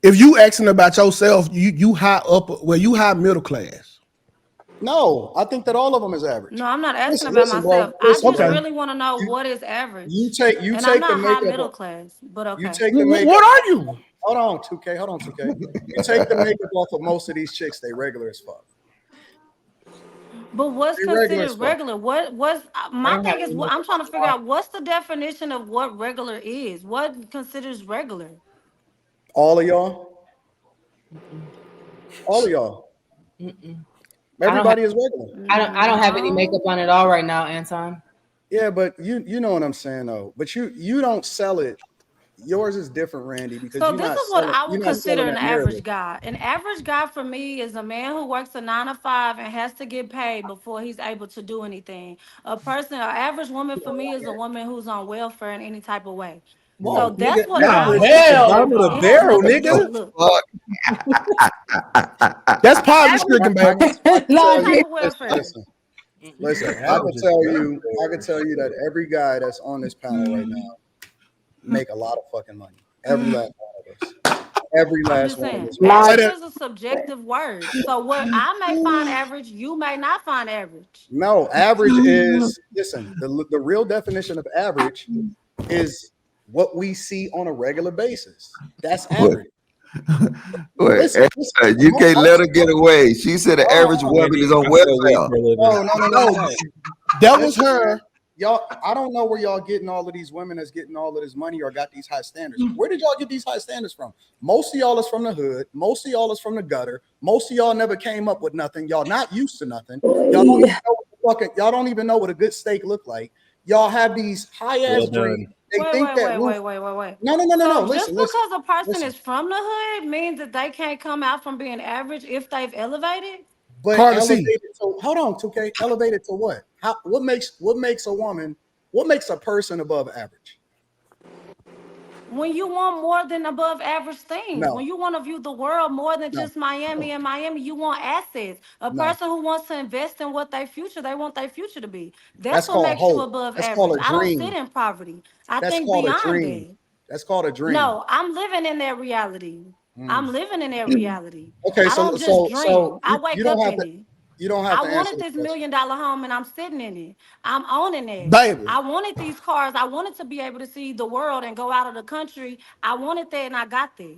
If you asking about yourself, you high up, well, you high middle class. No, I think that all of them is average. No, I'm not asking Listen, about listen, bro. myself. I Listen, just bro. Okay. really want to know You what is you average. take you And I'm take the not high makeup. middle class, but You okay. take the makeup. What are you? Hold on, 2K. Hold on, 2K. You take the makeup off of most of these chicks, they regular as fuck. But what's They regular as considered fuck. regular? What's I my don't have thing is any what I'm makeup trying on to at figure all. out what's the definition of what regular is? What considers regular? All of y'all. Mm-mm. All of y'all. Mm-mm. I don't have. Everybody is regular. I don't have any makeup No. on at all right now, Anton. Yeah, but you know what I'm saying though. But you don't sell it. Yours is different, Randy, because So this is what I would you're not consider selling an that average narrative. guy. An average guy for me is a man who works a 9 to 5 and has to get paid before he's able to do anything. An average woman for me is a woman who's on welfare in any type of way. So Whoa, No. that's nigga, what I nah, Average would is the hell bottom consider. of no. the The It has barrel. barrel, nothing to do with nigga. looks. Fuck. That's poverty stricken, I baby. can I can Any tell Logic. you. type of Listen, welfare. listen, Mm-mm. listen. The I can average is tell you. I can welfare. tell you that every guy that's on this panel right now make a lot of fucking money. Every last one of us. Every I'm last just one of saying, us. Say average Logic. that. is a subjective word. So what I may find average, you may not find average. No, average is listen. The real definition of average is what we see on a regular basis. That's Wait, average. wait. Listen. You can't let her get away. She said the Hold average on. woman Randy, is on I sell weed welfare. for a living. No, no, no, no, no, No, no. that was Listen, her. y'all. I don't know where y'all getting all of these women that's getting all of this money or got these high standards. Where did y'all get these high standards from? Most of y'all is from the hood. Most of y'all is from the gutter. Most of y'all never came up with nothing. Y'all not used to nothing. Y'all don't even know y'all don't even know what a good steak look like. Y'all have these high Well ass dreams. done. They think that roof. Wait. No, no, no, no, no. So just Listen, listen, because a person listen. is from the hood means that they can't come out from being average if they've elevated? But Carter C. elevated to hold on, 2K. Elevated to what? How what makes a woman, what makes a person above average? When you want more than above average things, when No, you want to view the world more than no, just Miami and Miami, you want assets. A no. person who wants to invest in what they want their future to be. That's That's what called makes you hope. above That's called average. a I don't sit dream. in poverty. I That's think called a beyond dream. that. That's called a dream. No, I'm living in that reality. Mm. I'm living in that reality. Okay, I so don't just so dream. so I you wake don't up have in to it. I answer wanted the this question. $1 million home and I'm sitting in it. I'm owning it. Baby. I wanted these cars. I wanted to be able to see the world and go out of the country. I wanted that and I got that.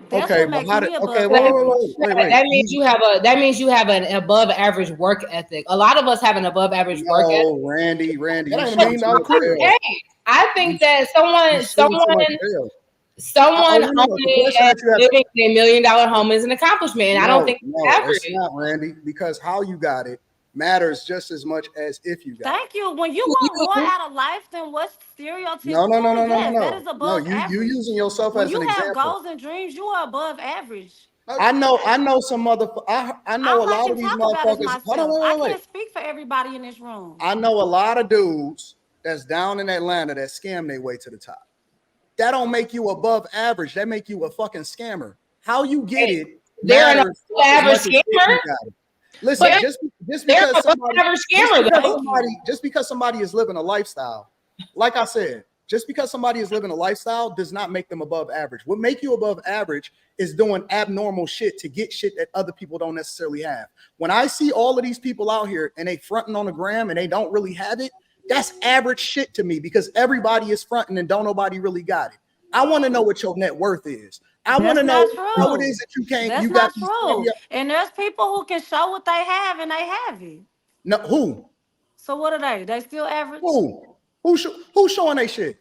That's Okay, what but makes how did me okay, above wait, wait, wait, average. wait, wait, wait. That means you have a. That means you have an above average work ethic. A lot of us have an above average work ethic. No, Randy, That you ain't a But shooting million too dollar much career. bail. hey, I You think that you someone, shooting too much someone, bail. someone Oh, no, no. The owning question and that you have to living in $1 million home is an accomplishment. And I don't no, think it's no, it's average. not, Randy, because how you got it matters just as much as if you got it. Thank you. When you want more You, out of life than what's No, no, no, stereotypical, no, no, no, yes, that is no. No, above you using average. yourself When as an you have example. goals and dreams, you are above average. I know some mother. I know a All I lot can of these talk about is motherfuckers. Hold on, myself. I wait, wait, wait. can't speak for everybody in this room. I know a lot of dudes that's down in Atlanta that scam their way to the top. That don't make you above average. That make you a fucking scammer. How you get hey, it they're an matters above as average much as if scammer, you got it. Listen, but Thank, just they're an because above somebody average scammer though. thank you. just because somebody is living a lifestyle, like I said, just because somebody is living a lifestyle does not make them above average. What make you above average is doing abnormal shit to get shit that other people don't necessarily have. When I see all of these people out here and they fronting on the gram and they don't really have it, that's average shit to me because everybody is fronting and don't nobody really got it. I want to know what your net worth is. I want That's to know not how it is true. that you That's got not these true. And there's people who can show what they have and they have it. no who So what are they? They still average? who's showing they shit.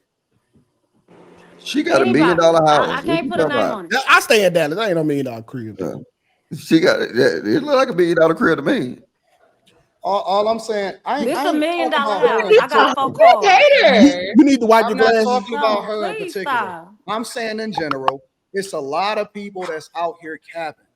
She got a million Anybody. dollar I house. What can't you put a talking name about? on it. Now, I stay in Dallas. I ain't no million dollar career. Uh, she got it. It look like a $1 million career to me. All I'm saying, This I a ain't million talking dollar about her in house. I got particular. 4 cars. You're a hater. You need to wipe I'm your not glasses. talking about Bro, her in please particular. stop. I'm saying in general, it's a lot of people that's out here capping.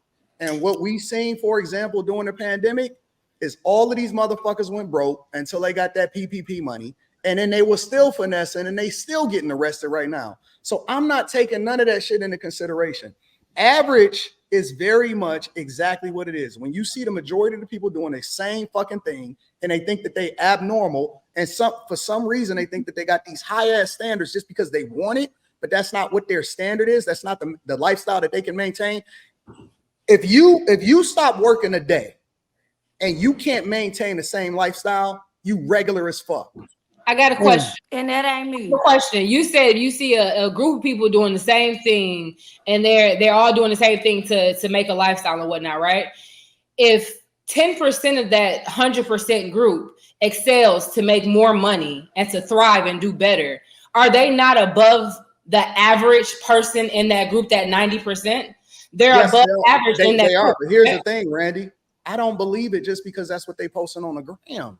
And what we seen, for example, during the pandemic, is all of these motherfuckers went broke until they got that PPP money. And then they were still finessing and they still getting arrested right now. So I'm not taking none of that shit into consideration. Average is very much exactly what it is. When you see the majority of the people doing the same fucking thing and they think that they abnormal and for some reason they think that they got these high ass standards just because they want it, but that's not what their standard is. That's not the lifestyle that they can maintain. If you stop working a day and you can't maintain the same lifestyle, you regular as fuck. I got a question. And that ain't me. Question. You said you see a group of people doing the same thing, and they're all doing the same thing to make a lifestyle and whatnot, right? If 10% of that 100% group excels to make more money and to thrive and do better, are they not above the average person in that group, that 90%? They're above average in that group. But here's the thing, Randy. I don't believe it just because that's what they posting on the gram.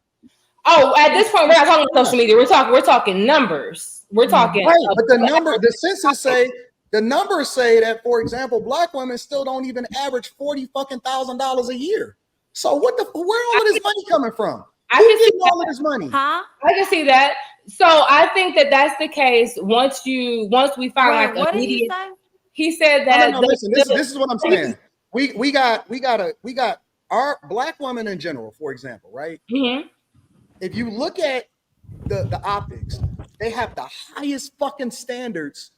Oh, at this point, we're not talking social media. We're talking numbers. We're talking right, but the census say the numbers say that, for example, black women still don't even average $40,000 a year. So where all of this money coming from? I can see all of this money. Huh? I can see that. So I think that that's the case. Once we find what like did he say? He said that. No, listen. This is what I'm saying. We got our black women in general, for example, right? Mm-hmm. If you look at the optics, they have the highest fucking standards.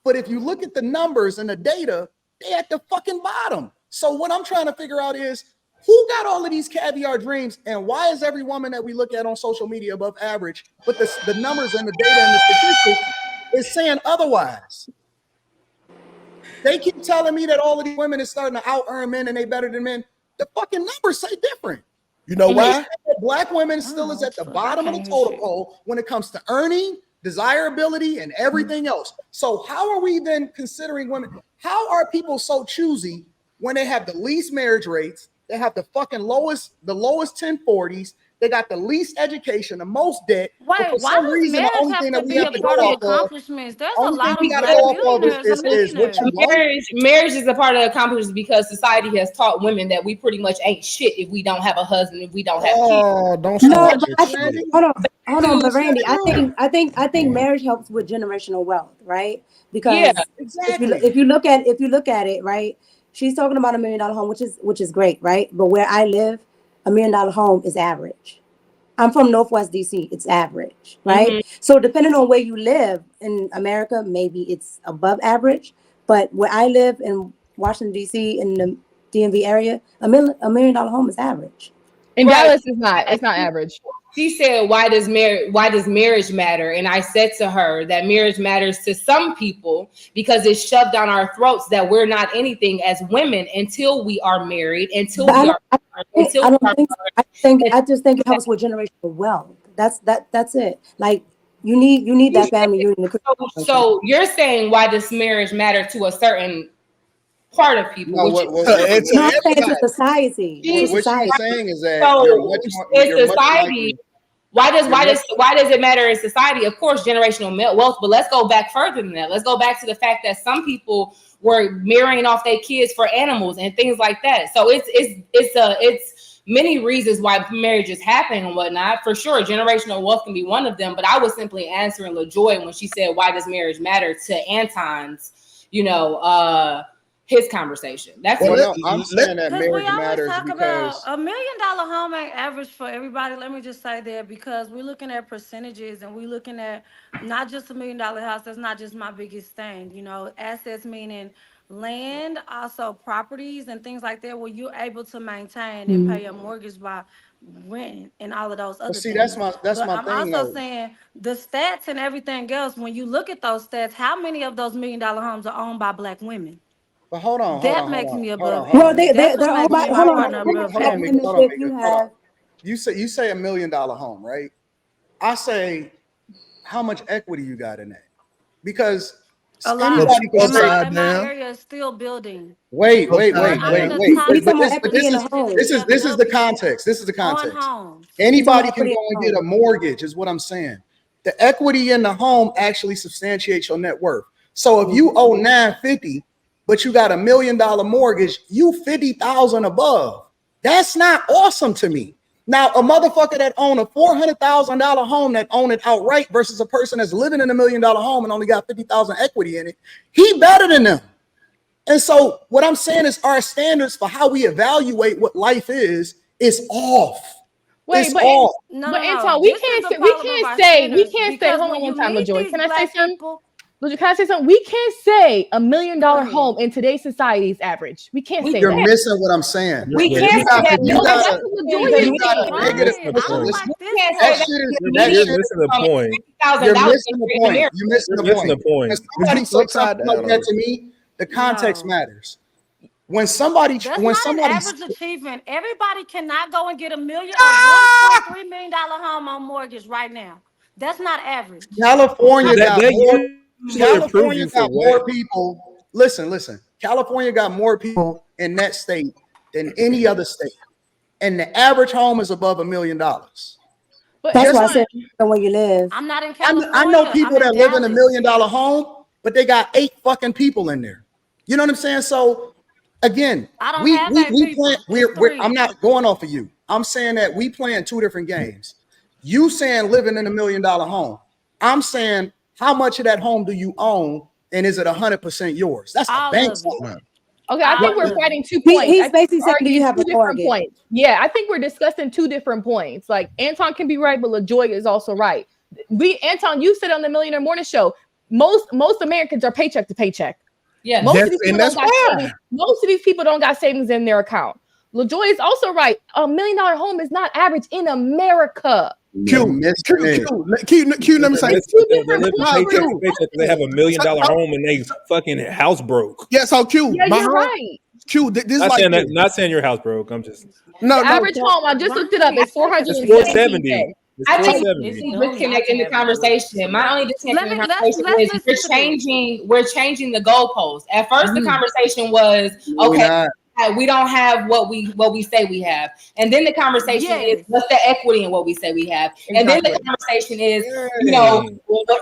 But if you look at the numbers and the data, they at the fucking bottom. So what I'm trying to figure out is who got all of these caviar dreams, and why is every woman that we look at on social media above average, but the numbers and the data and the statistics is saying otherwise? They keep telling me that all of these women is starting to out-earn men and they better than men. The fucking numbers say different. You know why? Black women still is at the bottom of the totem pole when it comes to earning, desirability, and everything else. So how are we then considering women? How are people so choosy when they have the least marriage rates? They have the fucking lowest 1040s. They got the least education, the most debt. Wait, but for why some does reason, the marriage only have thing to that we be have a to go part of off of, accomplishments? There's a only thing lot we of got to black go off of millionaires and is what you millionaires. like. Marriage is a part of the accomplishments because society has taught women that we pretty much ain't shit if we don't have a husband, if we don't have kids. Oh, don't No, start but that shit. hold on, but Randy, I think marriage helps with generational wealth, right? Because Yeah, exactly. if you look at it, right, she's talking about $1 million home, which is great, right? But where I live, $1 million home is average. I'm from Northwest DC. It's average, right? Mhm. So depending on where you live in America, maybe it's above average. But where I live in Washington DC in the DMV area, $1 million home is average. In Right. Dallas, it's not average. She said, why does marriage matter? And I said to her that marriage matters to some people because it's shoved down our throats that we're not anything as women until we are married, I just think it helps with generational wealth. That's it. Like you need that family unit. So you're saying, why does marriage matter to a certain part of people? No, I'm saying to society. What she's saying is that So you're much society. Why does it matter in society? Of course, generational wealth, but let's go back further than that. Let's go back to the fact that some people were marrying off their kids for animals and things like that. So it's many reasons why marriages happen and whatnot. For sure, generational wealth can be one of them. But I was simply answering LaJoy when she said, "Why does marriage matter?" to Anton's, his conversation. That's I'm saying that marriage matters because $1 million home ain't average for everybody. Let me just say that because we're looking at percentages and we're looking at not just $1 million house. That's not just my biggest thing. Assets meaning land, also properties and things like that, where you're able to maintain and pay a mortgage by rent and all of those other things. that's my thing. I'm also saying the stats and everything else. When you look at those stats, how many of those $1 million homes are owned by black women? But hold on. That makes me above. Well, they're all by. Hold on. You say $1 million home, right? I say, how much equity you got in that? Because a lot. Anybody can say, in my area is still building. Wait. This is the context. This is the context. Anybody can go and get a mortgage, is what I'm saying. The equity in the home actually substantiates your net worth. So if you owe $950, but you got $1 million mortgage, you 50,000 above. That's not awesome to me. Now, a motherfucker that own a $400,000 home that own it outright versus a person that's living in $1 million home and only got 50,000 equity in it, he better than them. And so what I'm saying is our standards for how we evaluate what life is off. Wait, but Anton, we can't say. Hold on one time, LaJoy. Can I say something? Can I say something? We can't say $1 million Go ahead. home in today's society is average. We can't say You're that. missing what I'm saying. We Yeah, can't say that. You No, gotta- that's what you LaJoya gotta did. negative- Right. I don't listen, like this can't one. say That shit is You're missing the point. You're $50,000 missing the point. You're missing You're the missing the point. point. When somebody says upside something like down that on to me, the context No. matters. When somebody, That's when not somebody, an average achievement. Everybody cannot go and get a $1.3 million home on mortgage right now. That's not average. California got That more. usually approve California you for got more what? people. Listen. California got more people in that state than any other state, and the average home is above $1 million. But That's why I Anton, said where you live. I'm not in I California. know people I'm that in live in $1 Dallas. million home, but they got 8 fucking people in there. You know what I'm saying? So again, I don't have 8 people. we're It's 3. I'm not going off of you. I'm saying that we playing 2 different games. You saying living in $1 million home. I'm saying how much of that home do you own, and is it 100% yours? That's the All bank of side. it. okay, I think we're fighting 2 points. He's basically saying, do you have a two different mortgage? points. Yeah, I think we're discussing 2 different points. Like Anton can be right, but LaJoya is also right. Anton, you said on the Millionaire Morning Show, most Americans are paycheck to paycheck. Yeah. Most Yes, of these and people that's don't got fine. savings. Most of these people don't got savings in their account. LaJoya is also right. $1 million home is not average in America. Q, let me say They It's 2 different live points. paycheck to paycheck. They have $1 million home and they fucking house broke. Yeah, so Q. Yeah, my you're home, right. Q. This Not like saying that. this. Not saying your house broke. I'm just. No, The average home, I just looked it up, is It's 470K. 470. It's I think 470. we disconnect in the conversation. My only disconnect in the conversation let's is listen to we're changing the goalposts. At first, the conversation was okay. We don't have what we say we have, and then the conversation is what's the equity in what we say we have, and then the conversation is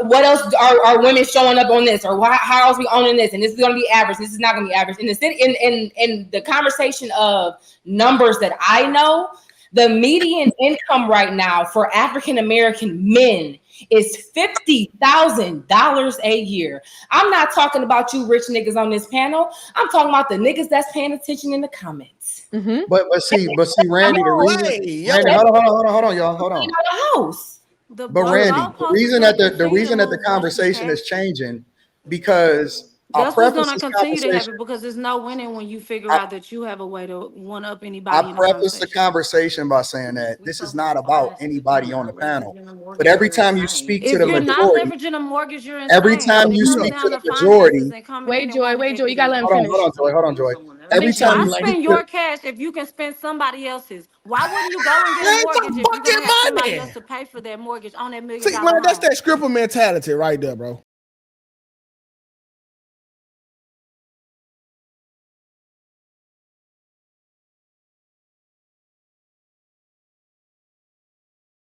what else are women showing up on this, or how else we owning this, and this is going to be average. This is not going to be average. In the city, in the conversation of numbers that I know, the median income right now for African American men is $50,000 a year. I'm not talking about you rich niggas on this panel. I'm talking about the niggas that's paying attention in the comments. Mm-hmm. But see, Randy, the reason, Randy, hold on, y'all, hold on. House. But Randy, the reason that the conversation is changing because our That's what's preface going to this continue to happen conversation. because there's no winning when you figure out that you have a way to one up anybody. I preface the conversation by saying that this is not about anybody on the panel, but every time you speak to the If you're not majority, leveraging a mortgage, you're insane. every time you speak to the majority, Wait, Joy, you gotta let him finish. hold on, Joy. Every time Why you spend speak your to, cash if you can spend somebody else's? Why wouldn't you go and get a mortgage if you're gonna have somebody else to pay for that mortgage on that $1 million See, man, that's home? that stripper mentality right there, bro.